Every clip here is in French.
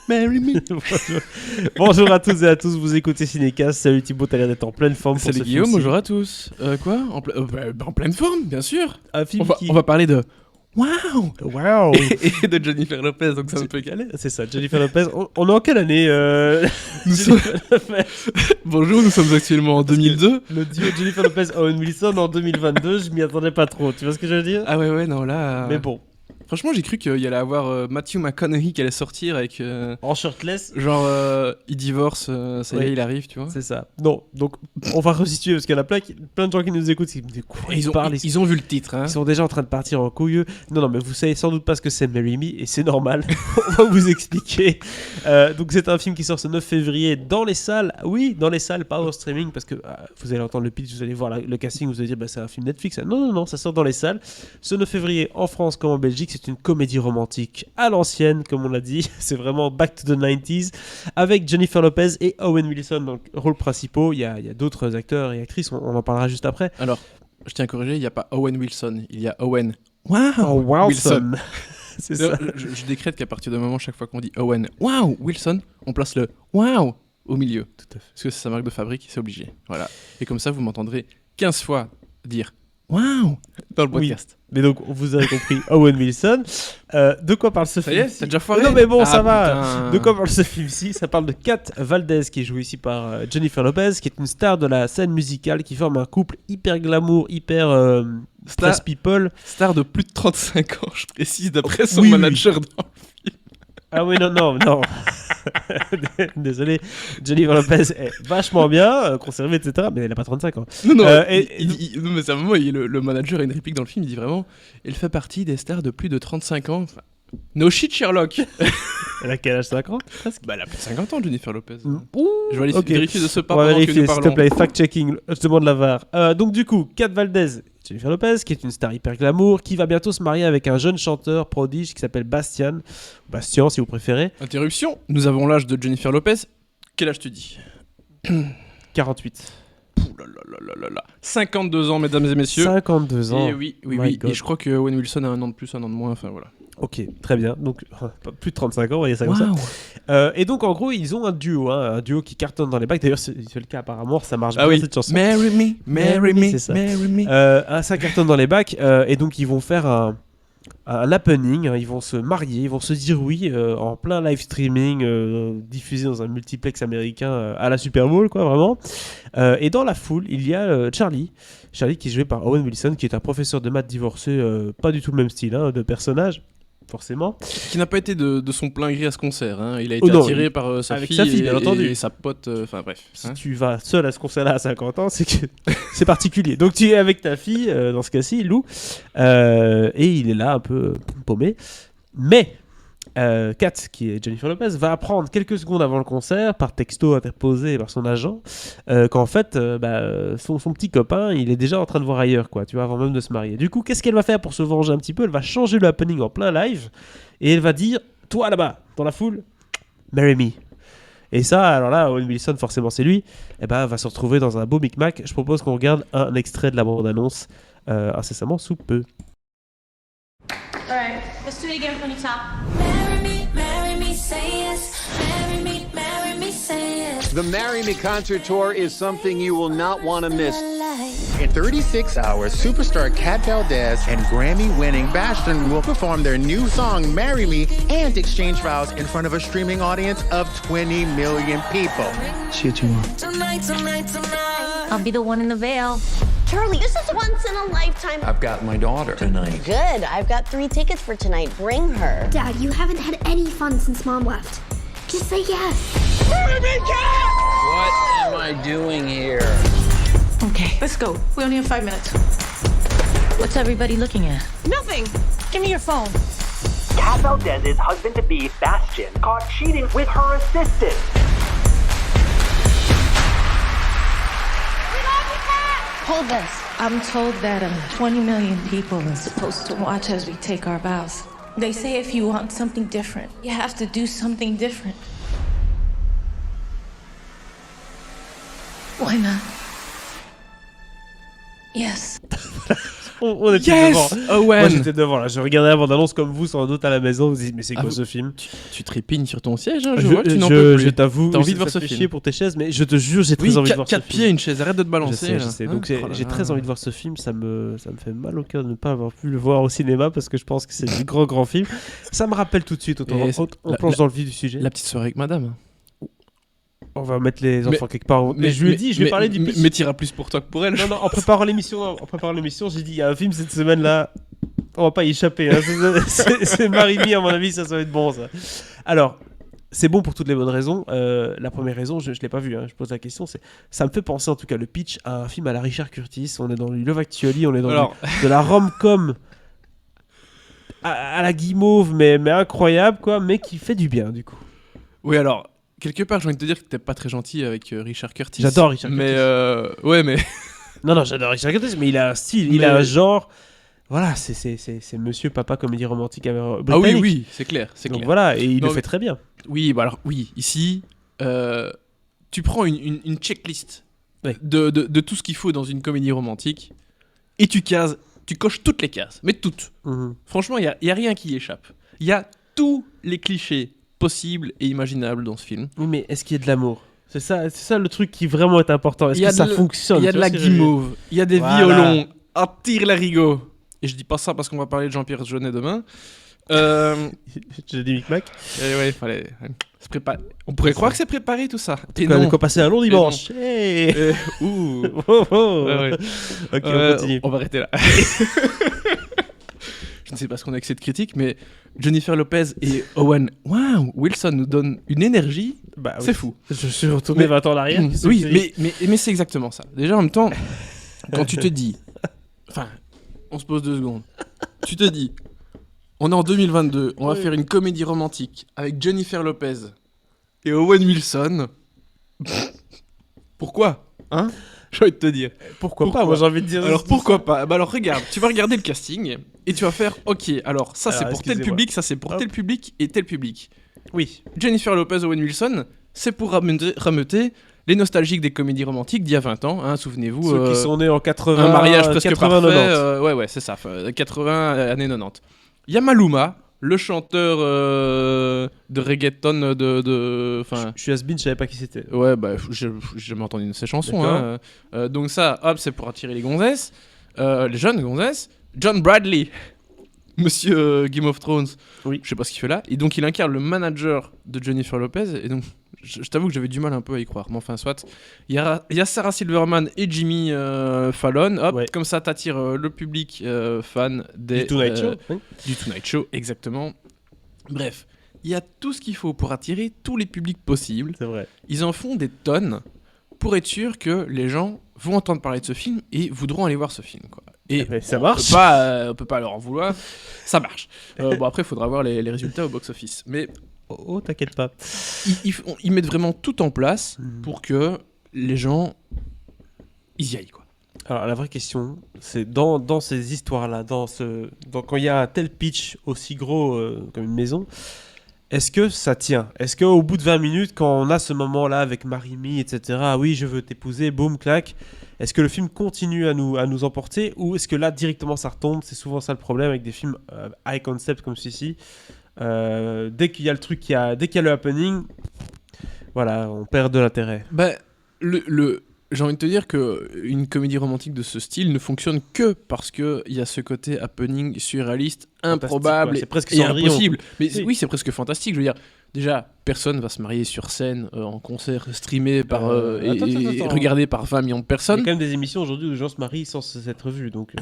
marry me. Bonjour à toutes et à tous, vous écoutez Cinécast. Salut Thibaut, t'as l'air d'être en pleine forme. Salut pour ce Guillaume, film-ci. bonjour à tous. Quoi en pleine forme, bien sûr. Un film On va parler de Wow Wow. et de Jennifer Lopez, donc ça me peut caler. C'est ça, Jennifer Lopez. On est en quelle année Nous Jennifer Lopez. Bonjour, nous sommes actuellement en 2002. Le duo Jennifer Lopez-Owen Wilson en 2022, je m'y attendais pas trop. Tu vois ce que je veux dire? Ah ouais, non, là... Mais bon, Franchement, j'ai cru qu'il y allait avoir Matthew McConaughey qui allait sortir avec... en shirtless, genre, il divorce, ça y Oui. est, il arrive, tu vois. c'est ça. Non, donc on va resituer parce qu'il y en a plein de gens qui nous écoutent qui me disent quoi ils parlent. Ils ont vu le titre, hein. Ils sont déjà en train de partir en couilleux. Non, mais vous savez sans doute pas ce que c'est Marry Me, et c'est normal. On va vous expliquer. Donc c'est un film qui sort ce 9 février dans les salles. Oui, dans les salles, pas au streaming, parce que vous allez entendre le pitch, vous allez voir le casting, vous allez dire bah, c'est un film Netflix. Non, ça sort dans les salles. Ce 9 février en France comme en Belgique, c'est une comédie romantique à l'ancienne, comme on l'a dit. C'est vraiment back to the 90s, avec Jennifer Lopez et Owen Wilson dans le rôle principaux. Il y a d'autres acteurs et actrices, on en parlera juste après. Alors, je tiens à corriger, il n'y a pas Owen Wilson, il y a Owen Wilson. Wilson. C'est ça. Je décrète qu'à partir d'un moment, chaque fois qu'on dit Owen Wilson, on place le wow au milieu. Tout à fait. Parce que c'est sa marque de fabrique, c'est obligé. Voilà. Et comme ça, vous m'entendrez 15 fois dire wow dans le podcast. Mais donc, vous avez compris, Owen Wilson. De quoi parle ce Ça film? y est, t'as déjà foiré? Non, mais bon, Ah, ça va. putain. De quoi parle ce film-ci? Ça parle de Kat Valdez, qui est jouée ici par Jennifer Lopez, qui est une star de la scène musicale, qui forme un couple hyper glamour, hyper stress people. Star de plus de 35 ans, je précise, d'après son Oui. manager dans... Ah oui, non. Désolé. Jennifer Lopez est vachement bien, conservée, etc. Mais elle n'a pas 35 ans. Non, Non, mais c'est un moment, le manager a une réplique dans le film, il dit vraiment, elle fait partie des stars de plus de 35 ans. Enfin, no shit Sherlock. Elle a quel âge? 50 presque? Bah, elle a plus de 50 ans, Jennifer Lopez. Ouh, Je vais aller ok. vérifier de ce pas On va pendant que vérifier, nous s'il te parlons. plaît. Fact-checking, je demande la VAR. Donc du coup, Kat Valdez, Jennifer Lopez, qui est une star hyper glamour, qui va bientôt se marier avec un jeune chanteur prodige qui s'appelle Bastian si vous préférez. Interruption, nous avons l'âge de Jennifer Lopez. Quel âge tu dis? 48. Ouh là là là là là. 52 ans, mesdames et messieurs. 52 ans. Et oui. My God. Et je crois que Owen Wilson a un an de plus, un an de moins, enfin voilà. Ok, très bien. Donc, plus de 35 ans, vous voyez ça comme ça. Et donc, en gros, ils ont un duo qui cartonne dans les bacs. D'ailleurs, c'est le cas apparemment, ça marche bien cette chanson. Marry me, c'est ça. marry me. Ça cartonne dans les bacs. Et donc, ils vont faire un happening. Ils vont se marier, ils vont se dire oui en plein live streaming, diffusé dans un multiplex américain à la Super Bowl, quoi, vraiment. Et dans la foule, il y a Charlie qui est joué par Owen Wilson, qui est un professeur de maths divorcé, pas du tout le même style de personnage. Forcément. Qui n'a pas été de son plein gré à ce concert. Hein. Il a été attiré par sa avec fille, sa fille, bien entendu. et sa pote. Enfin bref. Si tu vas seul à ce concert-là à 50 ans, c'est que c'est particulier. Donc tu es avec ta fille, dans ce cas-ci, Lou, et il est là un peu paumé. Mais Kat, qui est Jennifer Lopez, va apprendre quelques secondes avant le concert, par texto interposé par son agent, qu'en fait, son petit copain, il est déjà en train de voir ailleurs, quoi, tu vois, avant même de se marier. Du coup, qu'est-ce qu'elle va faire pour se venger un petit peu? Elle va changer le happening en plein live, et elle va dire, toi là-bas, dans la foule, marry me. Et ça, alors là, Owen Wilson, forcément c'est lui, va se retrouver dans un beau micmac. Je propose qu'on regarde un extrait de la bande-annonce incessamment sous peu. Alright, let's do it again from the top. Marry me, say yes. Marry me, say yes. The Marry Me concert tour is something you will not want to miss. In 36 hours, superstar Kat Valdez and Grammy-winning Bastion will perform their new song, Marry Me, and exchange vows in front of a streaming audience of 20 million people. See what you want. Tonight. I'll be the one in the veil. Charlie, this is once in a lifetime. I've got my daughter tonight. Good. I've got 3 tickets for tonight. Bring her. Dad, you haven't had any fun since Mom left. Just say yes. What am I doing here? Okay, let's go. We only have 5 minutes. What's everybody looking at? Nothing. Give me your phone. Kat Valdez's husband-to-be, Bastian, caught cheating with her assistant. Hold this. I'm told that 20 million people are supposed to watch as we take our vows. They say if you want something different, you have to do something different. Why not? Yes. On était Yes, devant. Owen. Moi j'étais devant là, je regardais la bande-annonce comme vous sans doute à la maison, vous dites mais c'est quoi ce film? Tu trépignes sur ton siège, hein, je vois que tu n'en peux plus. Je t'avoue, T'as envie de voir ça ce fait film. chier pour tes chaises, mais je te jure, j'ai très envie de voir ce film. 4 pieds, une chaise, arrête de te Je balancer. sais, là. je sais. Hein, Donc oh là j'ai là. très envie de voir ce film. Ça me fait mal au cœur de ne pas avoir pu le voir au cinéma parce que je pense que c'est du grand film. Ça me rappelle tout de suite. Et On plonge dans le vif du sujet. La petite soirée avec madame. On va mettre les enfants quelque part. Mais je lui ai dit, je vais parler du pitch. Mais t'iras plus pour toi que pour elle. Non, en préparant l'émission, j'ai dit il y a un film cette semaine-là. On va pas y échapper. Hein. C'est Marie-Mi, à mon avis, ça va être bon ça. Alors. C'est bon pour toutes les bonnes raisons. La première raison, je ne l'ai pas vu, hein, je pose la question, ça me fait penser en tout cas le pitch à un film à la Richard Curtis. On est dans du Love Actually, on est dans de la rom-com à la guimauve, mais incroyable, quoi, mais qui fait du bien du coup. Oui, alors, quelque part, j'ai envie de te dire que t'es pas très gentil avec Richard Curtis. J'adore Richard Curtis. Mais ouais, mais. Non, j'adore Richard Curtis, mais il a un style, il a un genre. Voilà, c'est monsieur papa comédie romantique britannique. Ah oui, c'est clair. Donc voilà, et il le fait très bien. Oui, bah alors, oui, ici, tu prends une checklist ouais. de tout ce qu'il faut dans une comédie romantique et tu coches toutes les cases, mais toutes. Franchement, il y a rien qui y échappe. Il y a tous les clichés possibles et imaginables dans ce film. Oui, mais est-ce qu'il y a de l'amour ? C'est ça le truc qui vraiment est important. Est-ce que ça fonctionne ? Il y a de la guimauve, il y a des violons, un tir-larigot. Et je dis pas ça parce qu'on va parler de Jean-Pierre Jeunet demain. J'ai dit Micmac. Ouais, fallait se préparer. On pourrait croire que c'est préparé tout ça. Et non. Quoi passer un long dimanche. Ouh. Ouais. Ok, on continue. On va arrêter là. Je ne sais pas ce qu'on a avec cette critique, mais Jennifer Lopez et Owen Wilson nous donnent une énergie. Bah, c'est fou. Je suis retourné 20 ans en arrière. Oui, mais c'est exactement ça. Déjà, en même temps, quand tu te dis... Enfin, on se pose 2 secondes. Tu te dis, on est en 2022, on va faire une comédie romantique avec Jennifer Lopez et Owen Wilson. Pourquoi ? Hein ? J'ai envie de te dire. Pourquoi pas ? Moi j'ai envie de dire. Alors pourquoi pas ? Bah alors regarde, tu vas regarder le casting et tu vas faire ok, alors ça c'est pour tel public, ça c'est pour tel public et tel public. Oui. Jennifer Lopez, Owen Wilson, c'est pour rameuter les nostalgiques des comédies romantiques d'il y a 20 ans, hein, souvenez-vous. Ceux qui sont nés en 80. Un mariage presque 80, parfait. Ouais, c'est ça, 80 années 90. Il y a Maluma, le chanteur de reggaeton de je suis has-been, je savais pas qui c'était. Ouais, bah j'ai jamais entendu une de ses chansons. Hein. Donc ça, hop, c'est pour attirer les gonzesses, les jeunes gonzesses. John Bradley, Monsieur Game of Thrones. Oui. Je sais pas ce qu'il fait là. Et donc il incarne le manager de Jennifer Lopez. Et donc je t'avoue que j'avais du mal un peu à y croire. Mais enfin, soit. Il y a Sarah Silverman et Jimmy Fallon. Hop, comme ça t'attires le public fan du Tonight Show. Oui. Du Tonight Show, exactement. Bref, il y a tout ce qu'il faut pour attirer tous les publics possibles. C'est vrai. Ils en font des tonnes pour être sûr que les gens vont entendre parler de ce film et voudront aller voir ce film, quoi. Et ça marche. On peut pas leur en vouloir. Ça marche. Bon, après, il faudra voir les résultats au box-office. Mais oh, t'inquiète pas. Ils mettent vraiment tout en place pour que les gens ils y aillent, quoi. Alors, la vraie question, c'est dans ces histoires-là, quand il y a un tel pitch aussi gros comme une maison, est-ce que ça tient ? Est-ce qu'au bout de 20 minutes, quand on a ce moment-là avec Marie-Mi, etc., ah oui, je veux t'épouser, boum, clac, est-ce que le film continue à nous emporter ou est-ce que là, directement, ça retombe ? C'est souvent ça le problème avec des films high concept comme celui-ci. Dès qu'il y a le truc, dès qu'il y a le happening, voilà, on perd de l'intérêt. Bah, j'ai envie de te dire qu'une comédie romantique de ce style ne fonctionne que parce qu'il y a ce côté happening surréaliste, improbable et impossible. Mais oui, c'est presque fantastique. Je veux dire, déjà, personne va se marier sur scène, en concert, streamé par, et regardé par 20 millions de personnes. Il y a quand même des émissions aujourd'hui où les gens se marient sans s'être vus. Donc,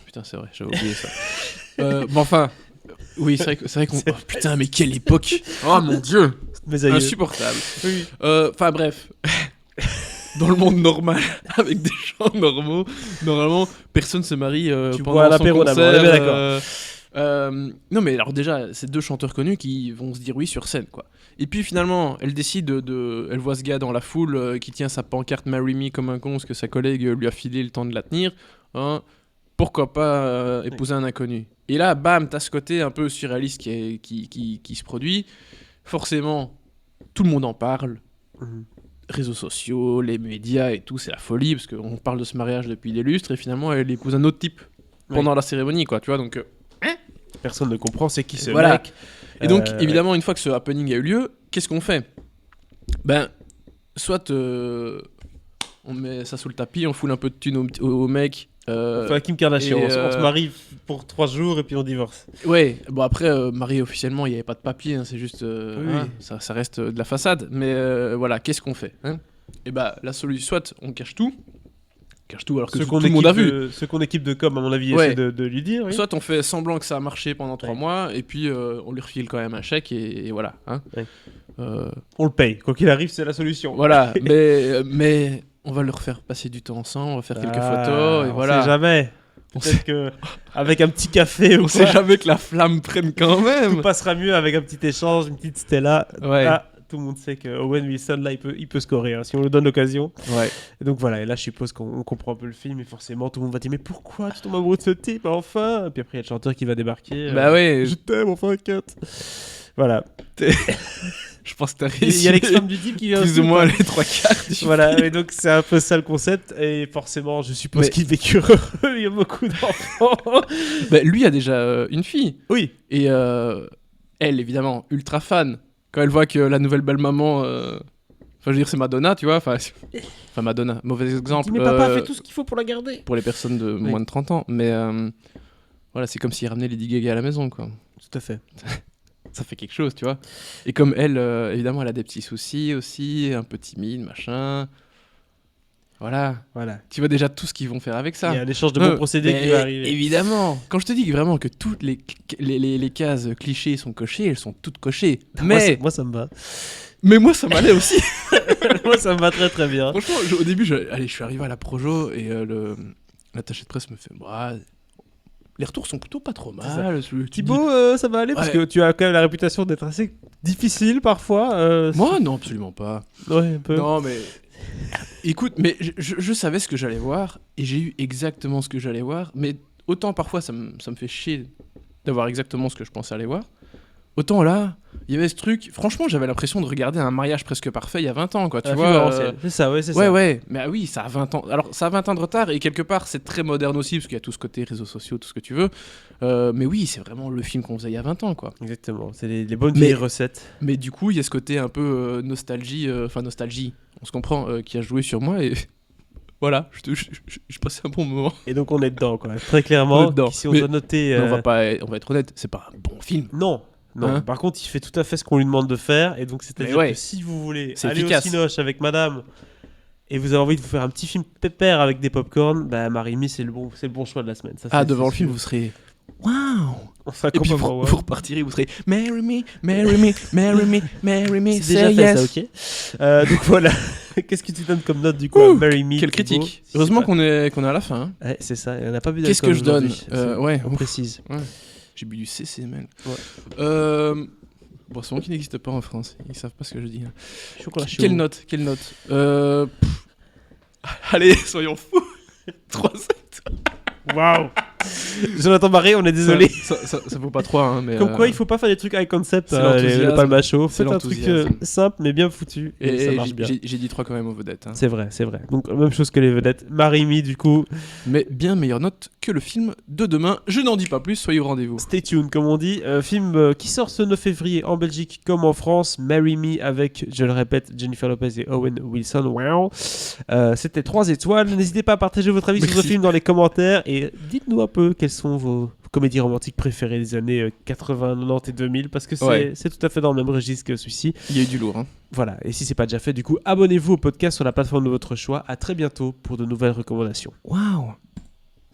putain, c'est vrai, j'avais oublié ça. Bon, enfin, oui, c'est vrai qu'on... Oh, putain, mais quelle époque. Oh mon Dieu. Insupportable. Oui. Enfin, bref... Dans le monde normal, avec des gens normaux, normalement, personne se marie pendant son concert. D'accord. Non, mais alors déjà, c'est 2 chanteurs connus qui vont se dire oui sur scène, quoi. Et puis finalement, elle décide elle voit ce gars dans la foule qui tient sa pancarte Marry Me comme un con, parce que sa collègue lui a filé le temps de la tenir. Hein. Pourquoi pas épouser un inconnu ? Et là, bam, t'as ce côté un peu surréaliste qui se produit. Forcément, tout le monde en parle. Réseaux sociaux, les médias et tout, c'est la folie parce qu'on parle de ce mariage depuis des lustres et finalement elle épouse un autre type pendant la cérémonie, quoi, tu vois, donc... Personne ne comprend c'est qui ce voilà. mec. Et donc, évidemment, une fois que ce happening a eu lieu, qu'est-ce qu'on fait ? Ben, soit on met ça sous le tapis, on fout un peu de thunes au mec. On fait la Kim Kardashian, on se marie pour 3 jours et puis on divorce. Ouais, bon après, marié officiellement, il n'y avait pas de papier, hein, c'est juste... ça reste de la façade. Mais voilà, qu'est-ce qu'on fait, hein ? Et bah, la solution, soit on cache tout alors que tout le monde a vu. Ceux qu'on équipe de com, à mon avis, essaie de lui dire. Oui. Soit on fait semblant que ça a marché pendant 3 mois, et puis on lui refile quand même un chèque, et voilà. Hein. Ouais. On le paye. Quoi qu'il arrive, c'est la solution. Voilà, mais on va leur faire passer du temps ensemble, on va faire quelques photos, et voilà. On sait jamais. Peut-être qu'avec un petit café ou on sait jamais que la flamme prenne quand même. Tout passera mieux avec un petit échange, une petite Stella. Ouais. Là, tout le monde sait que Owen Wilson, là, il peut scorer, hein, si on lui donne l'occasion. Ouais. Et donc voilà, et là, je suppose qu'on comprend un peu le film, et forcément, tout le monde va dire, mais pourquoi tu tombes amoureux de ce type, enfin ? Et puis après, il y a le chanteur qui va débarquer. Bah ouais. Je t'aime, enfin, Kat. Voilà. Je pense que t'as réussi. Il y a l'ex-femme du type qui vient plus aussi, ou moins les 3/4 du voilà, film. et donc c'est un peu ça le concept, et forcément, je suppose qu'il vécut heureux, il y a beaucoup d'enfants. Bah, lui a déjà une fille. Oui. Et elle, évidemment, ultra fan. Quand elle voit que la nouvelle belle-maman... Enfin, je veux dire, c'est Madonna, tu vois. Enfin, Madonna, mauvais exemple. Mais papa a fait tout ce qu'il faut pour la garder. Pour les personnes de moins de 30 ans. Mais voilà, c'est comme s'il ramenait Lady Gaga à la maison, quoi. Tout à fait. Ça fait quelque chose, tu vois. Et comme elle, évidemment, elle a des petits soucis aussi, un peu timide, machin. Voilà. Tu vois déjà tout ce qu'ils vont faire avec ça. Il y a un échange de bons procédés qui va arriver. Évidemment. Quand je te dis vraiment que toutes les cases clichés sont cochées, elles sont toutes cochées. Mais moi ça me va. Mais moi ça m'allait aussi. Moi ça me va très très bien. Franchement, au début, je suis arrivé à la Projo et l'attaché de presse me fait... Bah, les retours sont plutôt pas trop mal. Thibaut, ça va aller parce que tu as quand même la réputation d'être assez difficile parfois. Moi, non, absolument pas. Ouais, un peu. Non, mais... Écoute, mais je savais ce que j'allais voir et j'ai eu exactement ce que j'allais voir. Mais autant parfois ça me fait chier d'avoir exactement ce que je pensais aller voir. Autant là, il y avait ce truc. Franchement, j'avais l'impression de regarder un mariage presque parfait il y a 20 ans, quoi. Tu vois, c'est ça, ouais, c'est ça. Ouais, mais oui, ça a 20 ans. Alors, ça a 20 ans de retard et quelque part, c'est très moderne aussi parce qu'il y a tout ce côté réseaux sociaux, tout ce que tu veux. Mais oui, c'est vraiment le film qu'on faisait il y a 20 ans, quoi. Exactement, c'est les bonnes vieilles recettes. Mais du coup, il y a ce côté un peu nostalgie, on se comprend, qui a joué sur moi et. Voilà, je passais un bon moment. Et donc on est dedans, quoi. Très clairement. Si on doit noter. On va être honnête, c'est pas un bon film. Non. Hein, par contre, il fait tout à fait ce qu'on lui demande de faire. Et donc, c'est-à-dire que si vous voulez aller au Cinoche avec madame et vous avez envie de vous faire un petit film pépère avec des popcorn, bah, Marry Me, c'est le bon choix de la semaine. Ça, devant le film, vous serez... Waouh! Et puis vous repartirez, vous serez Marry me, marry me, marry me, marry me, c'est déjà fait yes. Ça, ok. Donc voilà. Qu'est-ce que tu donnes comme note du coup à Marry Me? Quelle critique. Heureusement qu'on est à la fin. Hein. Ouais, c'est ça, on n'a pas bu d'alcool. Qu'est-ce que je donne on précise. Ouais. J'ai bu du CCML. Ouais. Boisson qui n'existe pas en France. Ils savent pas ce que je dis. Chocolat chaud. Quelle note Allez, soyons fous. 3-7. Waouh. Jonathan Barré, on est désolé. Ça vaut pas 3, hein, mais comme quoi il faut pas faire des trucs high concept. C'est l'enthousiasme. Le palma chaud. C'est un truc simple mais bien foutu. Et ça marche bien. J'ai dit 3 quand même aux vedettes. Hein. C'est vrai. Donc même chose que les vedettes. Marry Me du coup. Mais bien meilleure note que le film de demain. Je n'en dis pas plus, soyez au rendez-vous. Stay tuned, comme on dit. Film qui sort ce 9 février en Belgique comme en France. Marry Me avec, je le répète, Jennifer Lopez et Owen Wilson. Wow. C'était 3 étoiles. N'hésitez pas à partager votre avis sur ce film dans les commentaires et dites-nous un peu quels sont vos comédies romantiques préférées des années 80, 90 et 2000 parce que c'est tout à fait dans le même registre que celui-ci. Il y a eu du lourd. Hein. Voilà, et si c'est pas déjà fait, du coup, abonnez-vous au podcast sur la plateforme de votre choix. À très bientôt pour de nouvelles recommandations. Waouh!